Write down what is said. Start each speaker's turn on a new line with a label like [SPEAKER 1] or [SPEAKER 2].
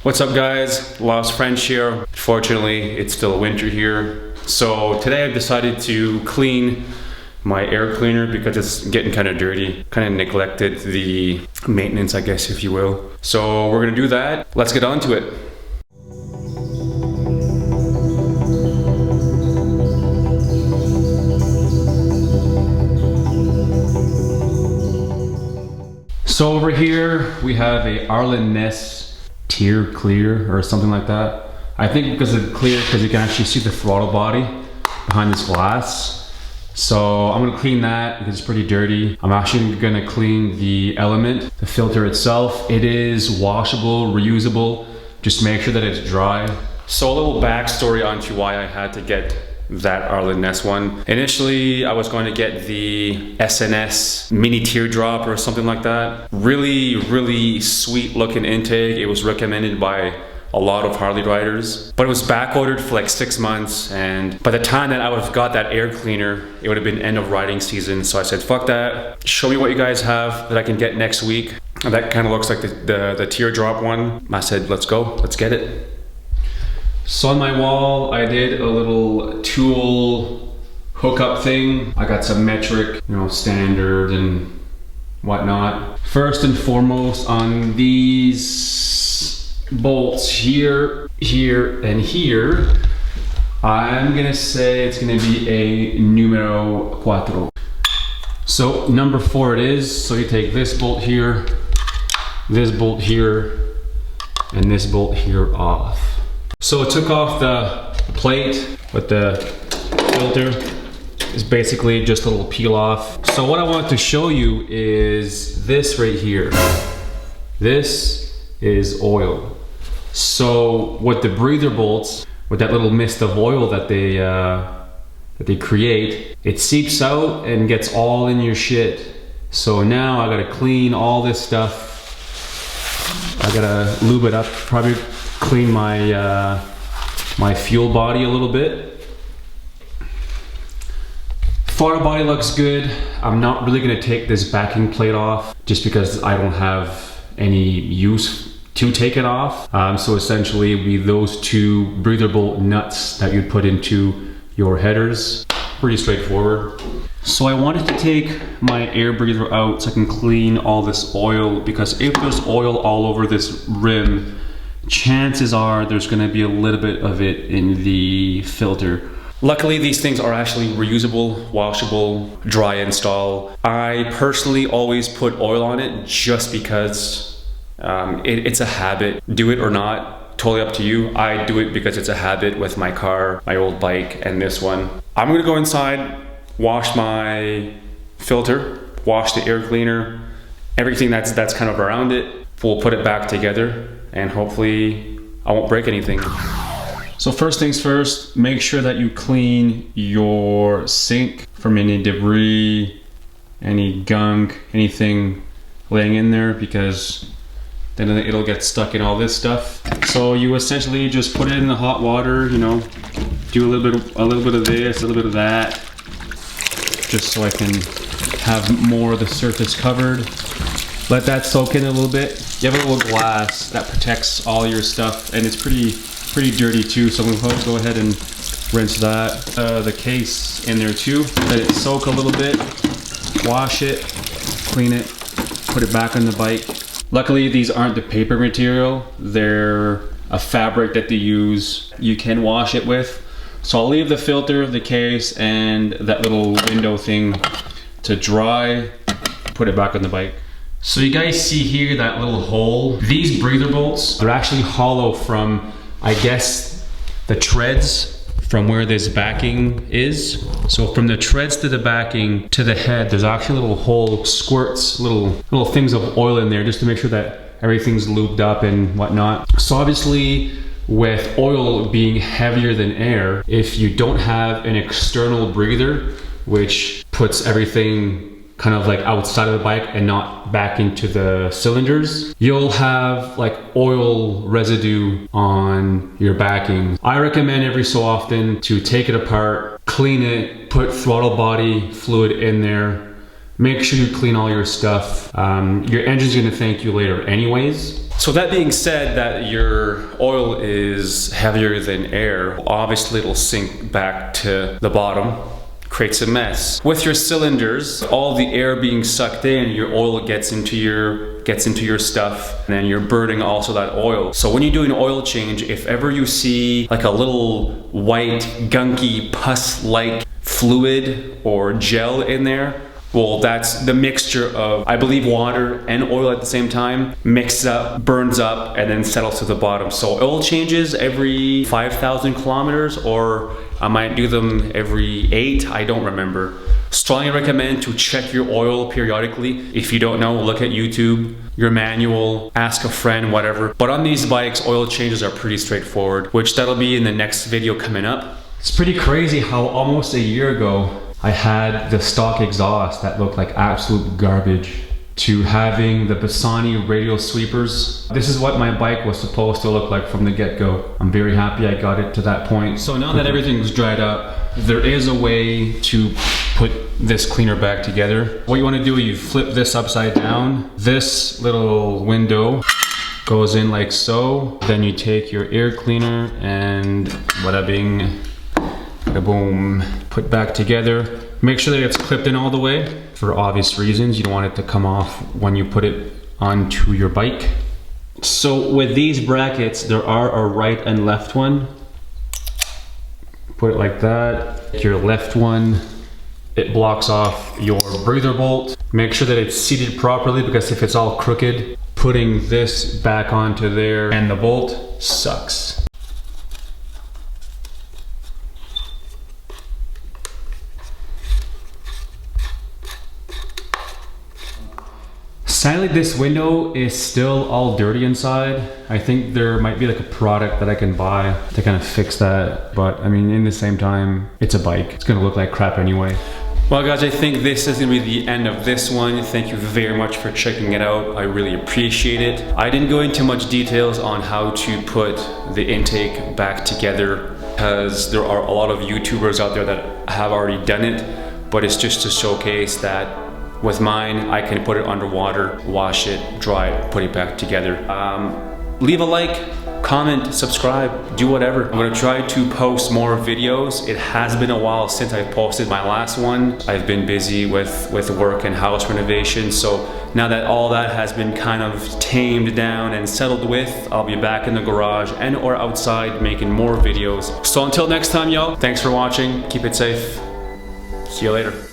[SPEAKER 1] What's up guys, Lost French here. Fortunately, it's still winter here. So today I've decided to clean my air cleaner because it's getting kind of dirty. Kind of neglected the maintenance, I guess, if you will. So we're gonna do that. Let's get on to it. So over here we have a Arlen Ness Tear Clear or something like that. I think because it's clear because you can actually see the throttle body behind this glass. So I'm gonna clean that because it's pretty dirty. I'm actually gonna clean the element, the filter itself. It is washable, reusable. Just make sure that it's dry. So a little backstory onto why I had to get that Arlen Ness one. Initially, I was going to get the SNS mini teardrop or something like that. Really sweet looking intake. It was recommended by a lot of Harley riders, but it was back ordered for like 6 months, and by the time that I would have got that air cleaner, it would have been end of riding season. So I said, fuck that. Show me what you guys have that I can get next week. And that kind of looks like the teardrop one. I said, let's go, let's get it. So on my wall, I did a little tool hookup thing. I got some metric, standard and whatnot. First and foremost, on these bolts here, and here, I'm gonna say it's gonna be a numero cuatro. So number 4 it is. So you take this bolt here, and this bolt here off. So it took off the plate with the filter. It's basically just a little peel off. So what I want to show you is this right here. This is oil. So with the breather bolts, with that little mist of oil that they create, it seeps out and gets all in your shit. So now I gotta clean all this stuff. I gotta lube it up, probably clean my my fuel body a little bit. Throttle body looks good. I'm not really gonna take this backing plate off just because I don't have any use to take it off. So essentially it'd be those 2 breather bolt nuts that you'd put into your headers. Pretty straightforward. So I wanted to take my air breather out so I can clean all this oil, because if there's oil all over this rim, chances are there's going to be a little bit of it in the filter. Luckily, these things are actually reusable, washable, dry install. I personally always put oil on it just because it's a habit. Do it or not, totally up to you. I do it because it's a habit with my car, my old bike, and this one. I'm going to go inside, wash my filter, wash the air cleaner, everything that's kind of around it. We'll put it back together, and hopefully I won't break anything. So first things first, make sure that you clean your sink from any debris, any gunk, anything laying in there, because then it'll get stuck in all this stuff. So you essentially just put it in the hot water, do a little bit of this, a little bit of that, just so I can have more of the surface covered. Let that soak in a little bit. You have a little glass that protects all your stuff, and it's pretty dirty too, so I'm gonna go ahead and rinse that. The case in there too. Let it soak a little bit, wash it, clean it, put it back on the bike. Luckily, these aren't the paper material. They're a fabric that they use. You can wash it with. So I'll leave the filter, the case, and that little window thing to dry, put it back on the bike. So you guys see here that little hole. These breather bolts are actually hollow from, I guess, the treads from where this backing is. So from the treads to the backing to the head, there's actually a little hole, squirts, little things of oil in there just to make sure that everything's lubed up and whatnot. So obviously, with oil being heavier than air, if you don't have an external breather, which puts everything kind of like outside of the bike and not back into the cylinders, you'll have like oil residue on your backing. I recommend every so often to take it apart, clean it, put throttle body fluid in there, make sure you clean all your stuff. Your engine's gonna thank you later anyways. So that being said, that your oil is heavier than air, obviously it'll sink back to the bottom, creates a mess. With your cylinders, all the air being sucked in, your oil gets into your stuff, and then you're burning also that oil. So when you do an oil change, if ever you see like a little white, gunky, pus-like fluid or gel in there, well, that's the mixture of, I believe, water and oil at the same time, mixes up, burns up, and then settles to the bottom. So oil changes every 5,000 kilometers, or I might do them every 8, I don't remember. Strongly recommend to check your oil periodically. If you don't know, look at YouTube, your manual, ask a friend, whatever. But on these bikes, oil changes are pretty straightforward, which that'll be in the next video coming up. It's pretty crazy how almost a year ago, I had the stock exhaust that looked like absolute garbage to having the Bassani radial sweepers. This is what my bike was supposed to look like from the get-go. I'm very happy I got it to that point. So now that everything's dried up, there is a way to put this cleaner back together. What you want to do, you flip this upside down. This little window goes in like so. Then you take your air cleaner and bada bing, bada boom, put back together. Make sure that it's clipped in all the way. For obvious reasons, you don't want it to come off when you put it onto your bike. So with these brackets, there are a right and left one. Put it like that. Your left one, it blocks off your breather bolt. Make sure that it's seated properly, because if it's all crooked, putting this back onto there and the bolt sucks. Sadly, this window is still all dirty inside. I think there might be like a product that I can buy to kind of fix that. But I mean, in the same time, it's a bike. It's gonna look like crap anyway. Well guys, I think this is gonna be the end of this one. Thank you very much for checking it out. I really appreciate it. I didn't go into much details on how to put the intake back together, because there are a lot of YouTubers out there that have already done it, but it's just to showcase that with mine, I can put it underwater, wash it, dry it, put it back together. Leave a like, comment, subscribe, do whatever. I'm gonna try to post more videos. It has been a while since I posted my last one. I've been busy with work and house renovation. So now that all that has been kind of tamed down and settled with, I'll be back in the garage and or outside making more videos. So until next time, y'all, thanks for watching. Keep it safe. See you later.